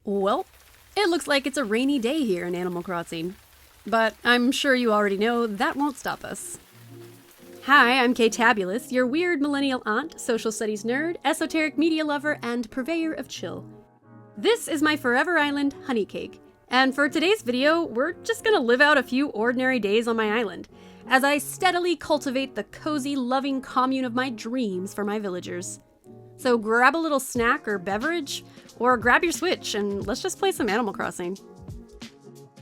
Well, it looks like it's a rainy day here in Animal Crossing. But I'm sure you already know that won't stop us. Hi, I'm Kay Tabulous, your weird millennial aunt, social studies nerd, esoteric media lover, and purveyor of chill. This is my forever island, Honeycake, and for today's video, we're just gonna live out a few ordinary days on my island, as I steadily cultivate the cozy, loving commune of my dreams for my villagers. So grab a little snack or beverage, or grab your Switch and let's just play some Animal Crossing.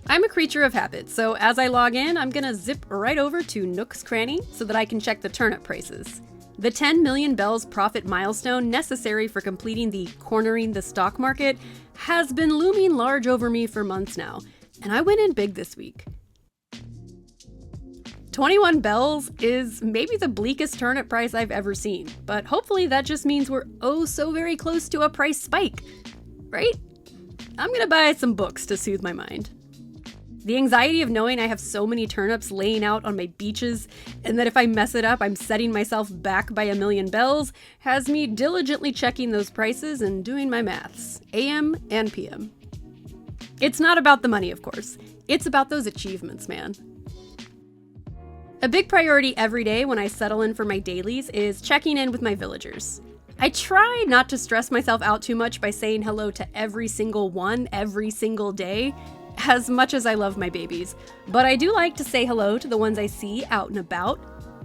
I'm a creature of habit, so as I log in, I'm gonna zip right over to Nook's Cranny so that I can check the turnip prices. The 10 million bells profit milestone necessary for completing the cornering the stock market has been looming large over me for months now, and I went in big this week. 21 bells is maybe the bleakest turnip price I've ever seen, but hopefully that just means we're oh so very close to a price spike, right? I'm gonna buy some books to soothe my mind. The anxiety of knowing I have so many turnips laying out on my beaches, and that if I mess it up, I'm setting myself back by a million bells, has me diligently checking those prices and doing my maths, AM and PM. It's not about the money, of course. It's about those achievements, man. A big priority every day when I settle in for my dailies is checking in with my villagers. I try not to stress myself out too much by saying hello to every single one every single day, as much as I love my babies, but I do like to say hello to the ones I see out and about.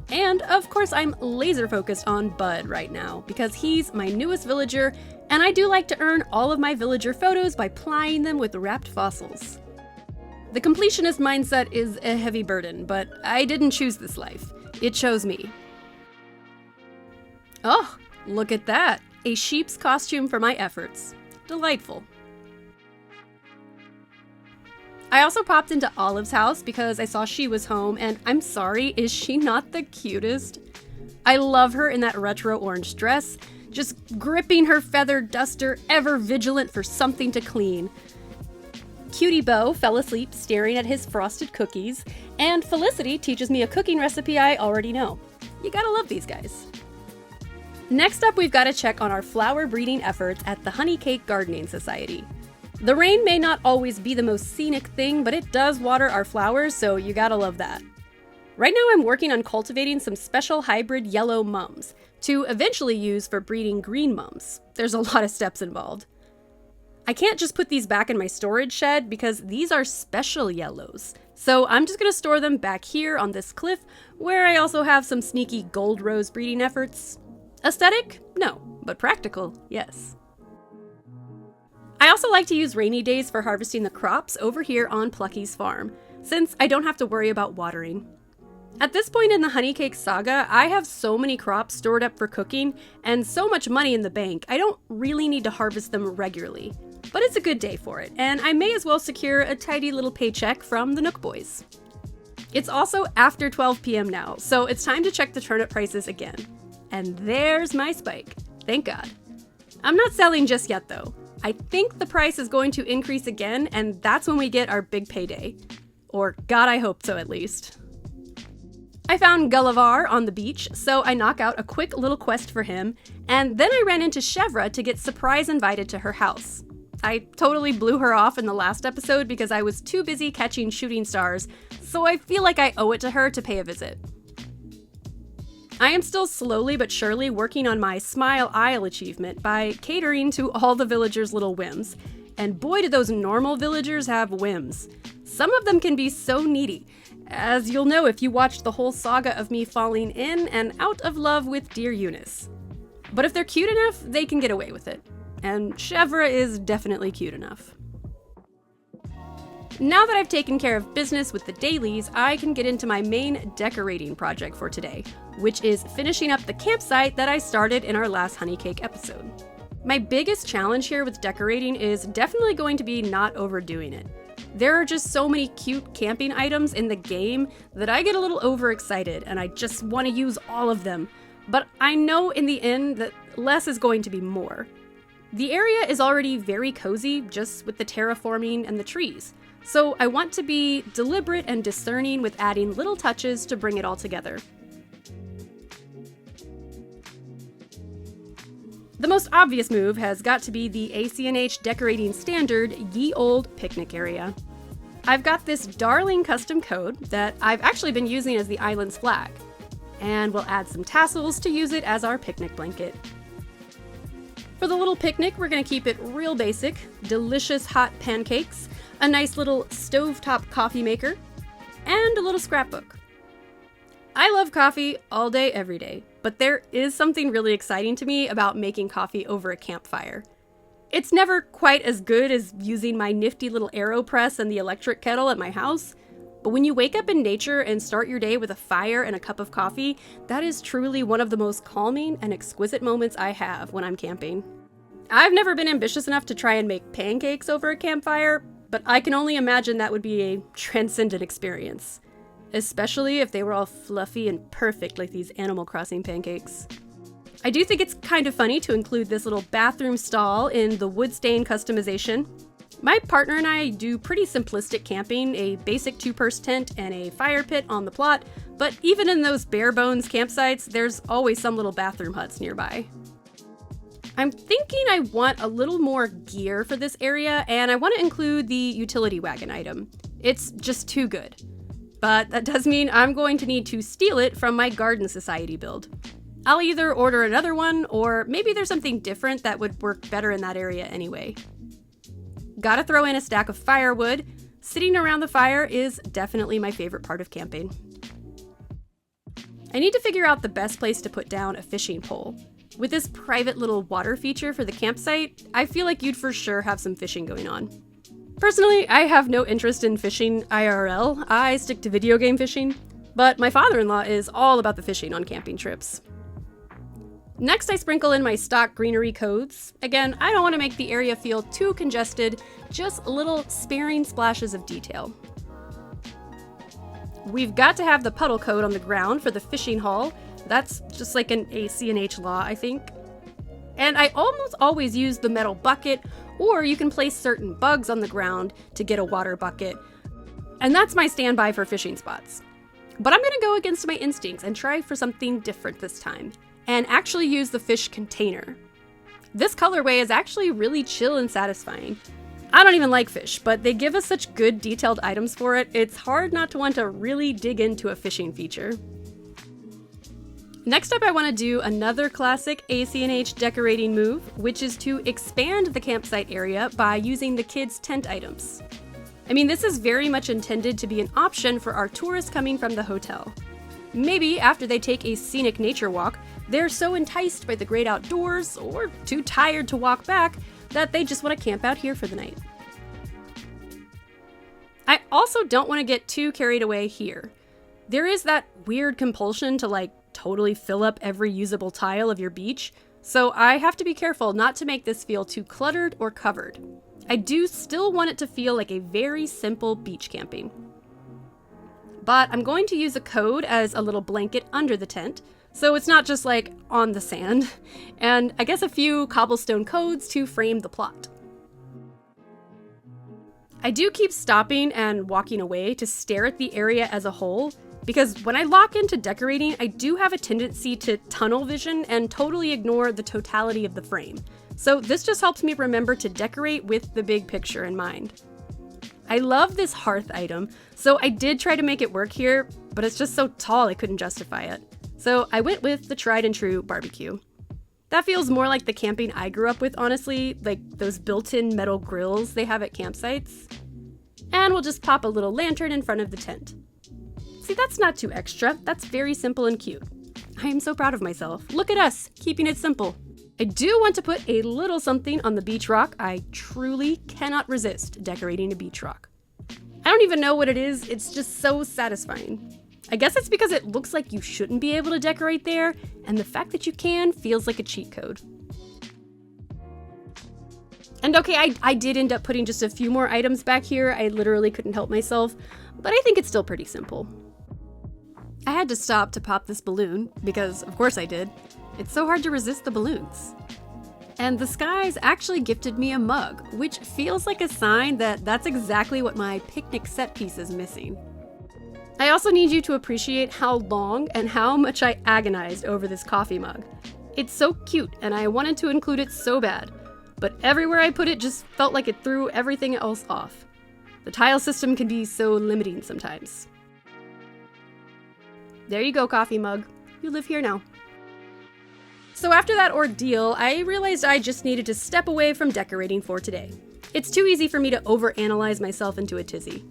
And of course I'm laser focused on Bud right now, because he's my newest villager, and I do like to earn all of my villager photos by plying them with wrapped fossils. The completionist mindset is a heavy burden, but I didn't choose this life. It chose me. Oh, look at that! A sheep's costume for my efforts. Delightful. I also popped into Olive's house because I saw she was home, and I'm sorry, is she not the cutest? I love her in that retro orange dress, just gripping her feathered duster, ever vigilant for something to clean. Cutie Beau fell asleep staring at his frosted cookies, and Felicity teaches me a cooking recipe I already know. You gotta love these guys. Next up, we've gotta check on our flower breeding efforts at the Honeycake Gardening Society. The rain may not always be the most scenic thing, but it does water our flowers, so you gotta love that. Right now I'm working on cultivating some special hybrid yellow mums to eventually use for breeding green mums. There's a lot of steps involved. I can't just put these back in my storage shed because these are special yellows. So I'm just gonna store them back here on this cliff, where I also have some sneaky gold rose breeding efforts. Aesthetic? No, but practical, yes. I also like to use rainy days for harvesting the crops over here on Plucky's farm, since I don't have to worry about watering. At this point in the Honeycake saga, I have so many crops stored up for cooking and so much money in the bank, I don't really need to harvest them regularly. But it's a good day for it, and I may as well secure a tidy little paycheck from the Nook Boys. It's also after 12 p.m. now, so it's time to check the turnip prices again. And there's my spike, thank God. I'm not selling just yet though. I think the price is going to increase again, and that's when we get our big payday. Or God, I hope so at least. I found Gullivar on the beach, so I knock out a quick little quest for him, and then I ran into Chevra to get surprise invited to her house. I totally blew her off in the last episode because I was too busy catching shooting stars, so I feel like I owe it to her to pay a visit. I am still slowly but surely working on my Smile Isle achievement by catering to all the villagers' little whims. And boy do those normal villagers have whims. Some of them can be so needy, as you'll know if you watched the whole saga of me falling in and out of love with dear Eunice. But if they're cute enough, they can get away with it. And Chevra is definitely cute enough. Now that I've taken care of business with the dailies, I can get into my main decorating project for today, which is finishing up the campsite that I started in our last Honeycake episode. My biggest challenge here with decorating is definitely going to be not overdoing it. There are just so many cute camping items in the game that I get a little overexcited and I just want to use all of them, but I know in the end that less is going to be more. The area is already very cozy just with the terraforming and the trees. So I want to be deliberate and discerning with adding little touches to bring it all together. The most obvious move has got to be the AC&H decorating standard Ye Olde picnic area. I've got this darling custom code that I've actually been using as the island's flag, and we'll add some tassels to use it as our picnic blanket. For the little picnic, we're going to keep it real basic: delicious hot pancakes, a nice little stovetop coffee maker, and a little scrapbook. I love coffee all day, every day, but there is something really exciting to me about making coffee over a campfire. It's never quite as good as using my nifty little AeroPress and the electric kettle at my house, but when you wake up in nature and start your day with a fire and a cup of coffee, that is truly one of the most calming and exquisite moments I have when I'm camping. I've never been ambitious enough to try and make pancakes over a campfire, but I can only imagine that would be a transcendent experience. Especially if they were all fluffy and perfect like these Animal Crossing pancakes. I do think it's kind of funny to include this little bathroom stall in the wood stain customization. My partner and I do pretty simplistic camping, a basic 2-person tent and a fire pit on the plot, but even in those bare bones campsites, there's always some little bathroom huts nearby. I'm thinking I want a little more gear for this area, and I want to include the utility wagon item. It's just too good. But that does mean I'm going to need to steal it from my Garden Society build. I'll either order another one, or maybe there's something different that would work better in that area anyway. Gotta throw in a stack of firewood. Sitting around the fire is definitely my favorite part of camping. I need to figure out the best place to put down a fishing pole. With this private little water feature for the campsite, I feel like you'd for sure have some fishing going on. Personally, I have no interest in fishing IRL. I stick to video game fishing, but my father-in-law is all about the fishing on camping trips. Next, I sprinkle in my stock greenery codes. Again, I don't want to make the area feel too congested, just little sparing splashes of detail. We've got to have the puddle code on the ground for the fishing hall. That's just like an AC&H law, I think. And I almost always use the metal bucket, or you can place certain bugs on the ground to get a water bucket. And that's my standby for fishing spots. But I'm gonna go against my instincts and try for something different this time, and actually use the fish container. This colorway is actually really chill and satisfying. I don't even like fish, but they give us such good detailed items for it, it's hard not to want to really dig into a fishing feature. Next up, I want to do another classic AC&H decorating move, which is to expand the campsite area by using the kids' tent items. I mean, this is very much intended to be an option for our tourists coming from the hotel. Maybe after they take a scenic nature walk, they're so enticed by the great outdoors, or too tired to walk back, that they just want to camp out here for the night. I also don't want to get too carried away here. There is that weird compulsion to totally fill up every usable tile of your beach, so I have to be careful not to make this feel too cluttered or covered. I do still want it to feel like a very simple beach camping. But I'm going to use a code as a little blanket under the tent, so it's not just on the sand, and I guess a few cobblestone codes to frame the plot. I do keep stopping and walking away to stare at the area as a whole, because when I lock into decorating, I do have a tendency to tunnel vision and totally ignore the totality of the frame. So this just helps me remember to decorate with the big picture in mind. I love this hearth item, so I did try to make it work here, but it's just so tall I couldn't justify it. So I went with the tried and true barbecue. That feels more like the camping I grew up with, honestly, like those built-in metal grills they have at campsites. And we'll just pop a little lantern in front of the tent. See, that's not too extra. That's very simple and cute. I am so proud of myself. Look at us, keeping it simple. I do want to put a little something on the beach rock. I truly cannot resist decorating a beach rock. I don't even know what it is. It's just so satisfying. I guess it's because it looks like you shouldn't be able to decorate there, and the fact that you can feels like a cheat code. And okay, I did end up putting just a few more items back here. I literally couldn't help myself, but I think it's still pretty simple. I had to stop to pop this balloon, because of course I did. It's so hard to resist the balloons. And the skies actually gifted me a mug, which feels like a sign that that's exactly what my picnic set piece is missing. I also need you to appreciate how long and how much I agonized over this coffee mug. It's so cute and I wanted to include it so bad, but everywhere I put it just felt like it threw everything else off. The tile system can be so limiting sometimes. There you go, coffee mug. You live here now. So after that ordeal, I realized I just needed to step away from decorating for today. It's too easy for me to overanalyze myself into a tizzy.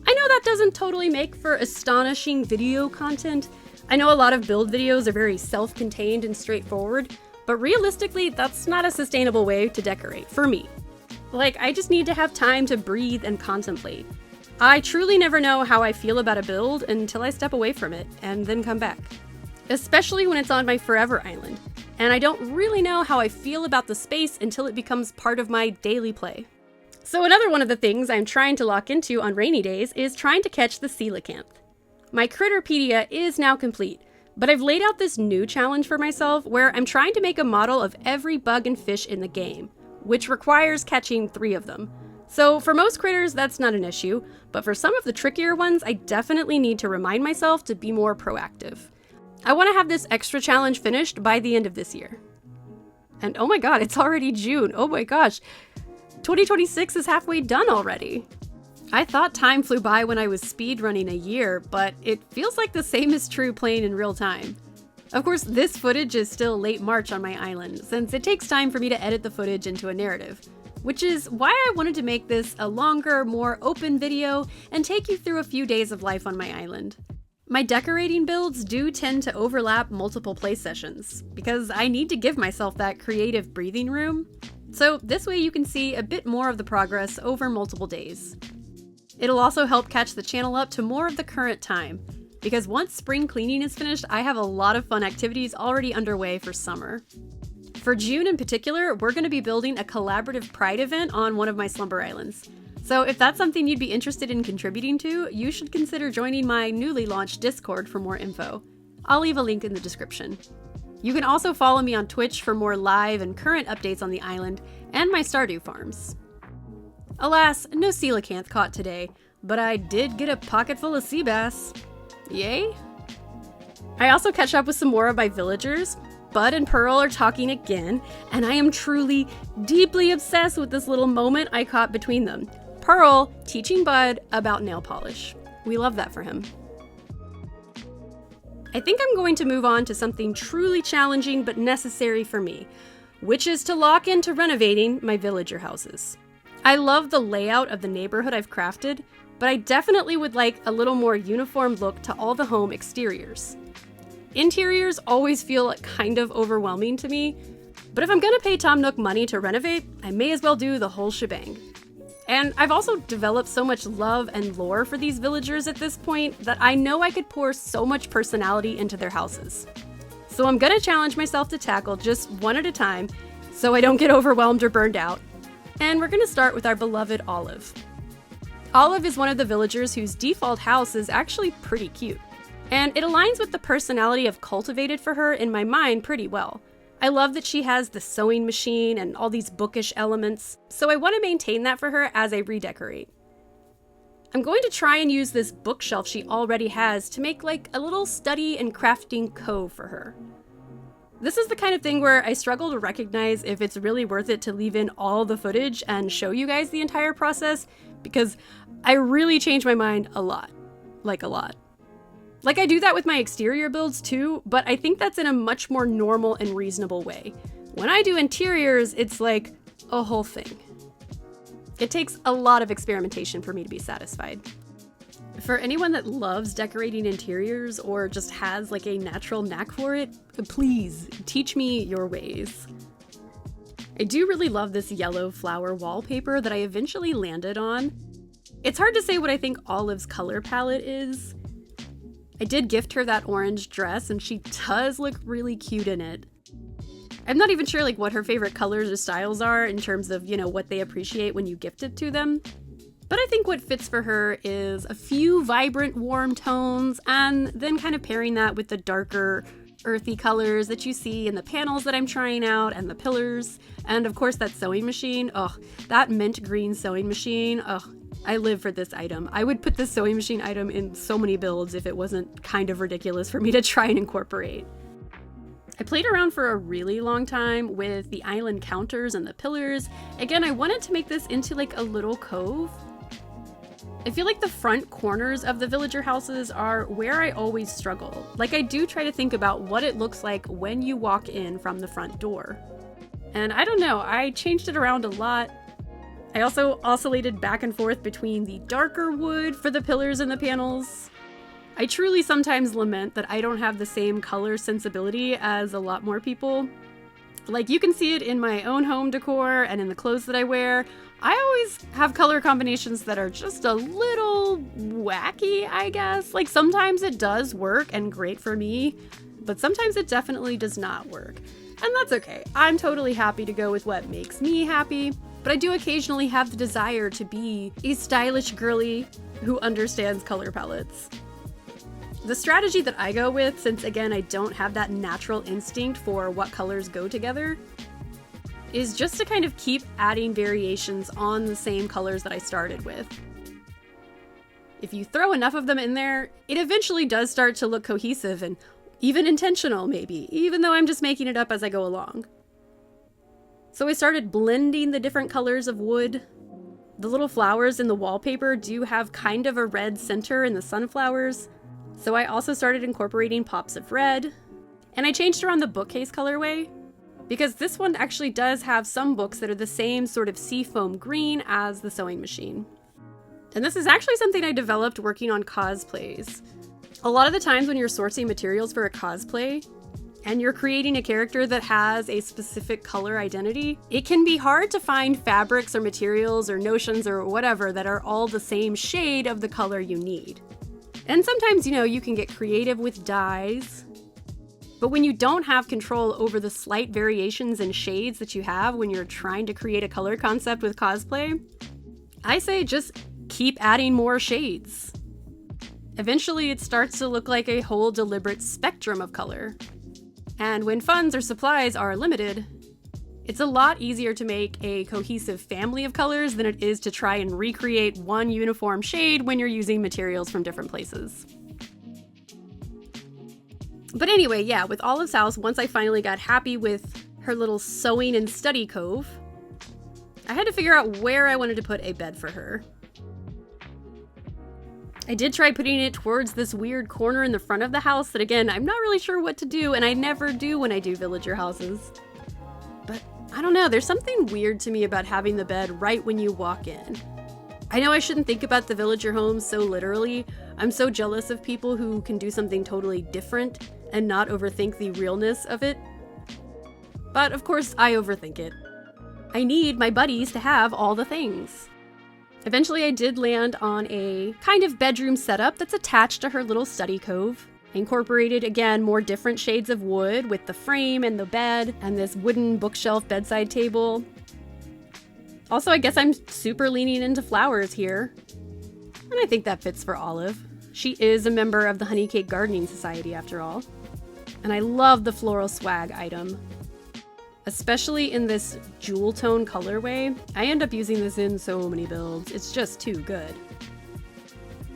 I know that doesn't totally make for astonishing video content. I know a lot of build videos are very self-contained and straightforward, but realistically, that's not a sustainable way to decorate, for me. Like, I just need to have time to breathe and contemplate. I truly never know how I feel about a build until I step away from it and then come back. Especially when it's on my forever island, and I don't really know how I feel about the space until it becomes part of my daily play. So another one of the things I'm trying to lock into on rainy days is trying to catch the coelacanth. My Critterpedia is now complete, but I've laid out this new challenge for myself where I'm trying to make a model of every bug and fish in the game, which requires catching 3 of them. So for most critters, that's not an issue, but for some of the trickier ones, I definitely need to remind myself to be more proactive. I want to have this extra challenge finished by the end of this year. And oh my god, it's already June. Oh my gosh. 2026 is halfway done already. I thought time flew by when I was speedrunning a year, but it feels like the same is true playing in real time. Of course, this footage is still late March on my island, since it takes time for me to edit the footage into a narrative. Which is why I wanted to make this a longer, more open video and take you through a few days of life on my island. My decorating builds do tend to overlap multiple play sessions, because I need to give myself that creative breathing room. So this way you can see a bit more of the progress over multiple days. It'll also help catch the channel up to more of the current time, because once spring cleaning is finished, I have a lot of fun activities already underway for summer. For June in particular, we're going to be building a collaborative pride event on one of my slumber islands. So if that's something you'd be interested in contributing to, you should consider joining my newly launched Discord for more info. I'll leave a link in the description. You can also follow me on Twitch for more live and current updates on the island and my Stardew farms. Alas, no coelacanth caught today, but I did get a pocket full of sea bass. Yay! I also catch up with some more of my villagers. Bud and Pearl are talking again, and I am truly, deeply obsessed with this little moment I caught between them. Pearl teaching Bud about nail polish. We love that for him. I think I'm going to move on to something truly challenging but necessary for me, which is to lock into renovating my villager houses. I love the layout of the neighborhood I've crafted, but I definitely would like a little more uniform look to all the home exteriors. Interiors always feel kind of overwhelming to me, but if I'm gonna pay Tom Nook money to renovate, I may as well do the whole shebang. And I've also developed so much love and lore for these villagers at this point that I know I could pour so much personality into their houses. So I'm gonna challenge myself to tackle just one at a time so I don't get overwhelmed or burned out. And we're gonna start with our beloved Olive. Olive is one of the villagers whose default house is actually pretty cute. And it aligns with the personality I've cultivated for her in my mind pretty well. I love that she has the sewing machine and all these bookish elements, so I want to maintain that for her as I redecorate. I'm going to try and use this bookshelf she already has to make like a little study and crafting cove for her. This is the kind of thing where I struggle to recognize if it's really worth it to leave in all the footage and show you guys the entire process, because I really change my mind a lot. Like a lot. Like, I do that with my exterior builds too, but I think that's in a much more normal and reasonable way. When I do interiors, it's like a whole thing. It takes a lot of experimentation for me to be satisfied. For anyone that loves decorating interiors or just has like a natural knack for it, please teach me your ways. I do really love this yellow flower wallpaper that I eventually landed on. It's hard to say what I think Olive's color palette is. I did gift her that orange dress and she does look really cute in it. I'm not even sure like what her favorite colors or styles are in terms of, you know, what they appreciate when you gift it to them. But I think what fits for her is a few vibrant warm tones and then kind of pairing that with the darker earthy colors that you see in the panels that I'm trying out and the pillars. And of course that sewing machine, that mint green sewing machine, I live for this item. I would put this sewing machine item in so many builds if it wasn't kind of ridiculous for me to try and incorporate. I played around for a really long time with the island counters and the pillars. Again, I wanted to make this into like a little cove. I feel like the front corners of the villager houses are where I always struggle. Like, I do try to think about what it looks like when you walk in from the front door. And I don't know, I changed it around a lot. I also oscillated back and forth between the darker wood for the pillars and the panels. I truly sometimes lament that I don't have the same color sensibility as a lot more people. Like, you can see it in my own home decor and in the clothes that I wear. I always have color combinations that are just a little wacky, I guess. Like, sometimes it does work and great for me, but sometimes it definitely does not work. And that's okay. I'm totally happy to go with what makes me happy, but I do occasionally have the desire to be a stylish girly who understands color palettes. The strategy that I go with, since again I don't have that natural instinct for what colors go together, is just to kind of keep adding variations on the same colors that I started with. If you throw enough of them in there, it eventually does start to look cohesive and even intentional maybe, even though I'm just making it up as I go along. So I started blending the different colors of wood. The little flowers in the wallpaper do have kind of a red center in the sunflowers, so I also started incorporating pops of red. And I changed around the bookcase colorway, because this one actually does have some books that are the same sort of seafoam green as the sewing machine. And this is actually something I developed working on cosplays. A lot of the times when you're sourcing materials for a cosplay, and you're creating a character that has a specific color identity, it can be hard to find fabrics or materials or notions or whatever that are all the same shade of the color you need. And sometimes, you can get creative with dyes. But when you don't have control over the slight variations in shades that you have when you're trying to create a color concept with cosplay, I say just keep adding more shades. Eventually, it starts to look like a whole deliberate spectrum of color. And when funds or supplies are limited, it's a lot easier to make a cohesive family of colors than it is to try and recreate one uniform shade when you're using materials from different places. But anyway, yeah, with Olive's house, once I finally got happy with her little sewing and study cove, I had to figure out where I wanted to put a bed for her. I did try putting it towards this weird corner in the front of the house that, again, I'm not really sure what to do, and I never do when I do villager houses. But I don't know, there's something weird to me about having the bed right when you walk in. I know I shouldn't think about the villager homes so literally. I'm so jealous of people who can do something totally different and not overthink the realness of it. But of course, I overthink it. I need my buddies to have all the things. Eventually, I did land on a kind of bedroom setup that's attached to her little study cove. I incorporated, again, more different shades of wood with the frame and the bed and this wooden bookshelf bedside table. Also, I guess I'm super leaning into flowers here. And I think that fits for Olive. She is a member of the Honeycake Gardening Society, after all. And I love the floral swag item. Especially in this jewel tone colorway. I end up using this in so many builds. It's just too good.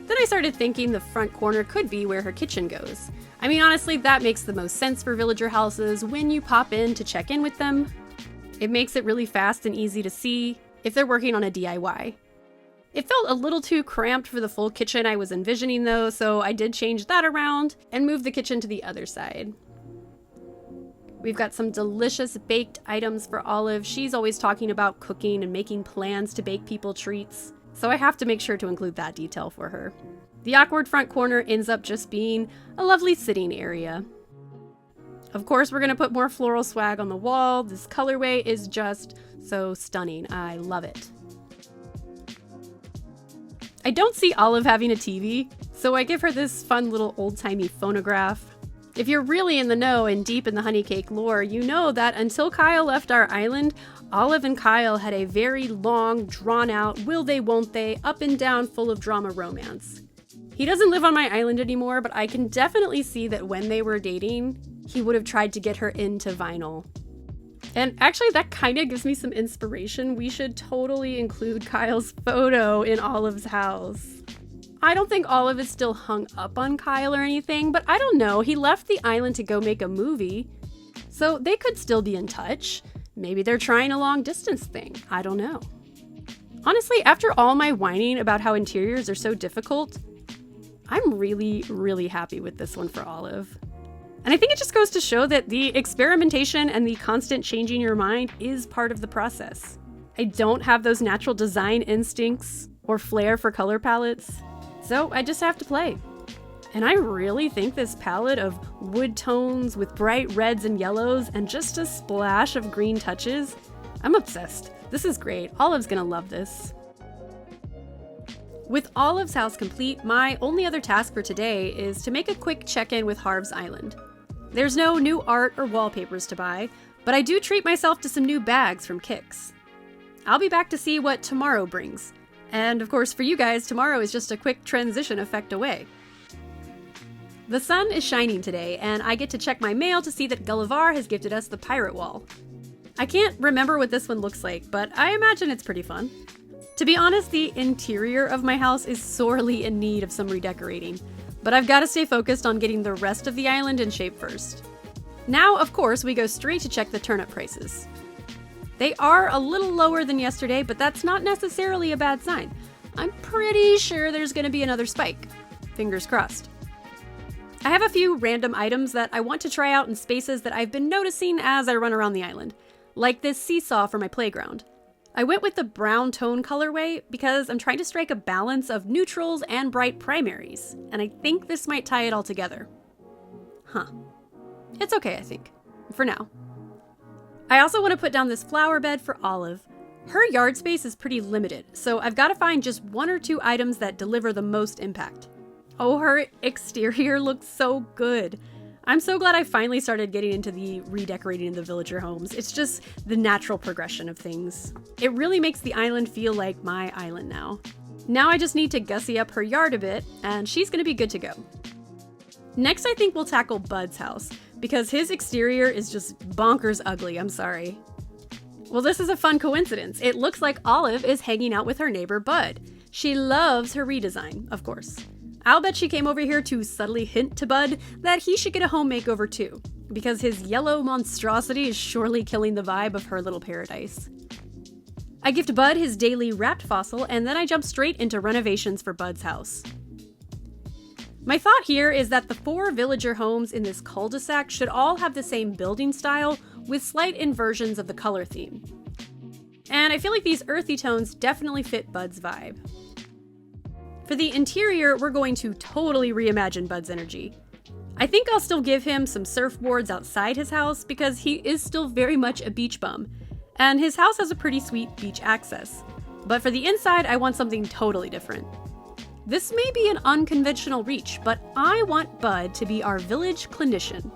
Then I started thinking the front corner could be where her kitchen goes. I mean, honestly, that makes the most sense for villager houses when you pop in to check in with them. It makes it really fast and easy to see if they're working on a DIY. It felt a little too cramped for the full kitchen I was envisioning though, so I did change that around and move the kitchen to the other side. We've got some delicious baked items for Olive. She's always talking about cooking and making plans to bake people treats, so I have to make sure to include that detail for her. The awkward front corner ends up just being a lovely sitting area. Of course, we're going to put more floral swag on the wall. This colorway is just so stunning. I love it. I don't see Olive having a TV, so I give her this fun little old-timey phonograph. If you're really in the know and deep in the Honeycake lore, you know that until Kyle left our island, Olive and Kyle had a very long, drawn-out, will they, won't they, up and down, full of drama romance. He doesn't live on my island anymore, but I can definitely see that when they were dating, he would have tried to get her into vinyl. And actually, that kind of gives me some inspiration. We should totally include Kyle's photo in Olive's house. I don't think Olive is still hung up on Kyle or anything, but I don't know. He left the island to go make a movie. So they could still be in touch. Maybe they're trying a long distance thing. I don't know. Honestly, after all my whining about how interiors are so difficult, I'm really, really happy with this one for Olive. And I think it just goes to show that the experimentation and the constant changing your mind is part of the process. I don't have those natural design instincts or flair for color palettes, so I just have to play. And I really think this palette of wood tones with bright reds and yellows and just a splash of green touches, I'm obsessed. This is great. Olive's gonna love this. With Olive's house complete, my only other task for today is to make a quick check-in with Harv's Island. There's no new art or wallpapers to buy, but I do treat myself to some new bags from Kix. I'll be back to see what tomorrow brings. And of course, for you guys, tomorrow is just a quick transition effect away. The sun is shining today, and I get to check my mail to see that Gullivar has gifted us the pirate wall. I can't remember what this one looks like, but I imagine it's pretty fun. To be honest, the interior of my house is sorely in need of some redecorating, but I've got to stay focused on getting the rest of the island in shape first. Now, of course, we go straight to check the turnip prices. They are a little lower than yesterday, but that's not necessarily a bad sign. I'm pretty sure there's going to be another spike. Fingers crossed. I have a few random items that I want to try out in spaces that I've been noticing as I run around the island, like this seesaw for my playground. I went with the brown tone colorway because I'm trying to strike a balance of neutrals and bright primaries, and I think this might tie it all together. It's okay, I think, for now. I also want to put down this flower bed for Olive. Her yard space is pretty limited, so I've got to find just one or two items that deliver the most impact. Oh, her exterior looks so good. I'm so glad I finally started getting into the redecorating of the villager homes. It's just the natural progression of things. It really makes the island feel like my island now. Now I just need to gussy up her yard a bit, and she's gonna be good to go. Next, I think we'll tackle Bud's house, because his exterior is just bonkers ugly, I'm sorry. Well, this is a fun coincidence. It looks like Olive is hanging out with her neighbor Bud. She loves her redesign, of course. I'll bet she came over here to subtly hint to Bud that he should get a home makeover too, because his yellow monstrosity is surely killing the vibe of her little paradise. I gift Bud his daily wrapped fossil, and then I jump straight into renovations for Bud's house. My thought here is that the 4 villager homes in this cul-de-sac should all have the same building style with slight inversions of the color theme. And I feel like these earthy tones definitely fit Bud's vibe. For the interior, we're going to totally reimagine Bud's energy. I think I'll still give him some surfboards outside his house because he is still very much a beach bum, and his house has a pretty sweet beach access. But for the inside, I want something totally different. This may be an unconventional reach, but I want Bud to be our village clinician.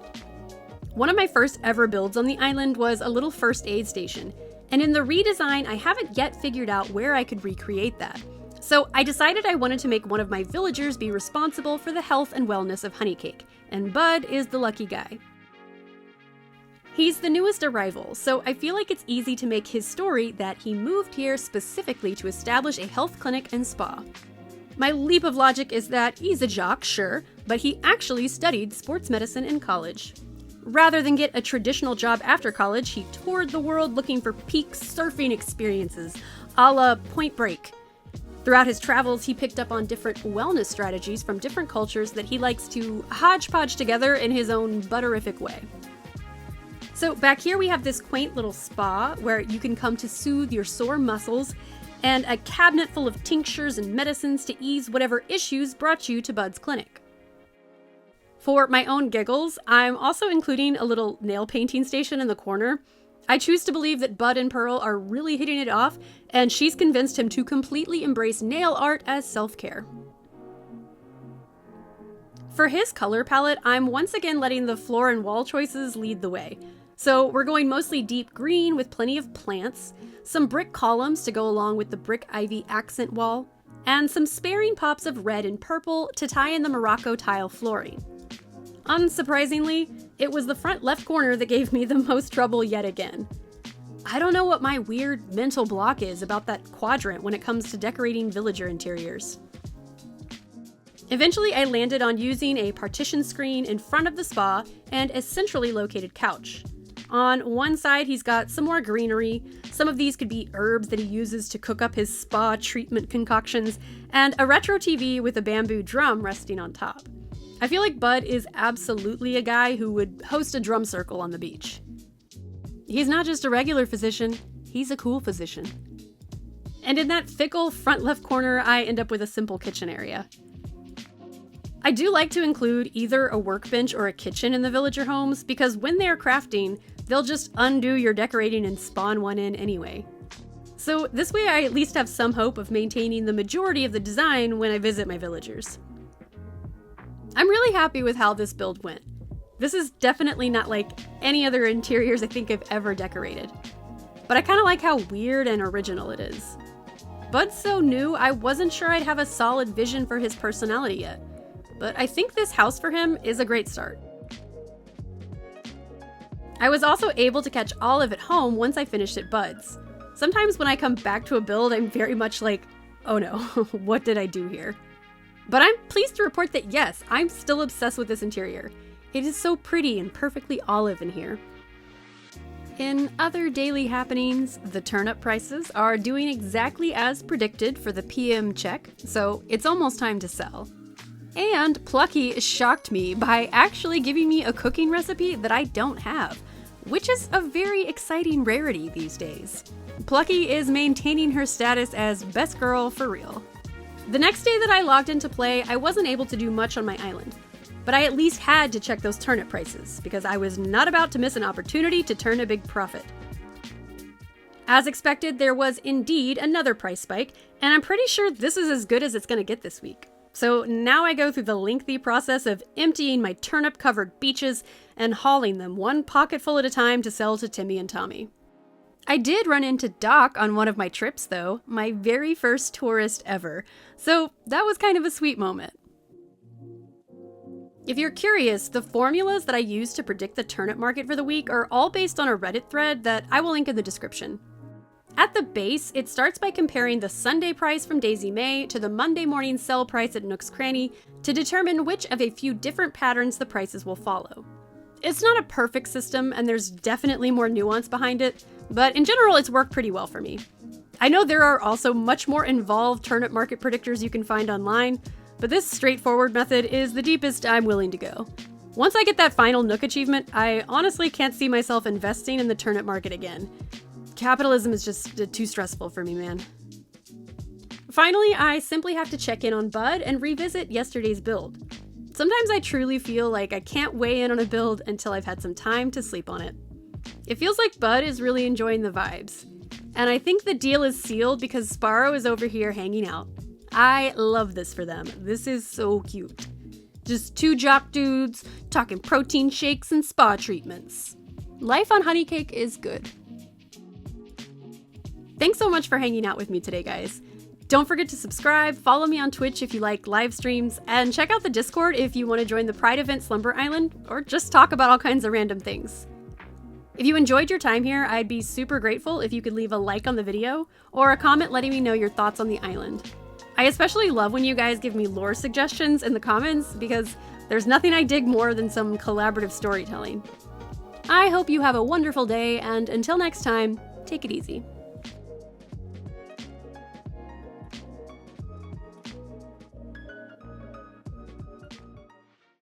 One of my first ever builds on the island was a little first aid station, and in the redesign, I haven't yet figured out where I could recreate that. So I decided I wanted to make one of my villagers be responsible for the health and wellness of Honeycake, and Bud is the lucky guy. He's the newest arrival, so I feel like it's easy to make his story that he moved here specifically to establish a health clinic and spa. My leap of logic is that he's a jock, sure, but he actually studied sports medicine in college. Rather than get a traditional job after college, he toured the world looking for peak surfing experiences, a la Point Break. Throughout his travels, he picked up on different wellness strategies from different cultures that he likes to hodgepodge together in his own butterific way. So back here we have this quaint little spa where you can come to soothe your sore muscles, and a cabinet full of tinctures and medicines to ease whatever issues brought you to Bud's clinic. For my own giggles, I'm also including a little nail painting station in the corner. I choose to believe that Bud and Pearl are really hitting it off, and she's convinced him to completely embrace nail art as self-care. For his color palette, I'm once again letting the floor and wall choices lead the way. So we're going mostly deep green with plenty of plants, some brick columns to go along with the brick ivy accent wall, and some sparing pops of red and purple to tie in the Morocco tile flooring. Unsurprisingly, it was the front left corner that gave me the most trouble yet again. I don't know what my weird mental block is about that quadrant when it comes to decorating villager interiors. Eventually, I landed on using a partition screen in front of the spa and a centrally located couch. On one side, he's got some more greenery. Some of these could be herbs that he uses to cook up his spa treatment concoctions, and a retro TV with a bamboo drum resting on top. I feel like Bud is absolutely a guy who would host a drum circle on the beach. He's not just a regular physician, he's a cool physician. And in that fickle front left corner, I end up with a simple kitchen area. I do like to include either a workbench or a kitchen in the villager homes because when they're crafting, they'll just undo your decorating and spawn one in anyway. So this way I at least have some hope of maintaining the majority of the design when I visit my villagers. I'm really happy with how this build went. This is definitely not like any other interiors I think I've ever decorated. But I kind of like how weird and original it is. Bud's so new, I wasn't sure I'd have a solid vision for his personality yet. But I think this house for him is a great start. I was also able to catch Olive at home once I finished at Bud's. Sometimes when I come back to a build, I'm very much like, oh no, what did I do here? But I'm pleased to report that yes, I'm still obsessed with this interior. It is so pretty and perfectly olive in here. In other daily happenings, the turnip prices are doing exactly as predicted for the PM check, so it's almost time to sell. And Plucky shocked me by actually giving me a cooking recipe that I don't have, which is a very exciting rarity these days. Plucky is maintaining her status as best girl for real. The next day that I logged into play, I wasn't able to do much on my island, but I at least had to check those turnip prices because I was not about to miss an opportunity to turn a big profit. As expected, there was indeed another price spike, and I'm pretty sure this is as good as it's going to get this week. So now I go through the lengthy process of emptying my turnip-covered beaches and hauling them one pocketful at a time to sell to Timmy and Tommy. I did run into Doc on one of my trips though, my very first tourist ever, so that was kind of a sweet moment. If you're curious, the formulas that I use to predict the turnip market for the week are all based on a Reddit thread that I will link in the description. At the base, it starts by comparing the Sunday price from Daisy May to the Monday morning sell price at Nook's Cranny to determine which of a few different patterns the prices will follow. It's not a perfect system, and there's definitely more nuance behind it, but in general, it's worked pretty well for me. I know there are also much more involved turnip market predictors you can find online, but this straightforward method is the deepest I'm willing to go. Once I get that final Nook achievement, I honestly can't see myself investing in the turnip market again. Capitalism is just too stressful for me, man. Finally, I simply have to check in on Bud and revisit yesterday's build. Sometimes I truly feel like I can't weigh in on a build until I've had some time to sleep on it. It feels like Bud is really enjoying the vibes. And I think the deal is sealed because Sparrow is over here hanging out. I love this for them. This is so cute. Just two jock dudes talking protein shakes and spa treatments. Life on Honeycake is good. Thanks so much for hanging out with me today, guys. Don't forget to subscribe, follow me on Twitch if you like live streams, and check out the Discord if you want to join the Pride event Slumber Island, or just talk about all kinds of random things. If you enjoyed your time here, I'd be super grateful if you could leave a like on the video, or a comment letting me know your thoughts on the island. I especially love when you guys give me lore suggestions in the comments, because there's nothing I dig more than some collaborative storytelling. I hope you have a wonderful day, and until next time, take it easy.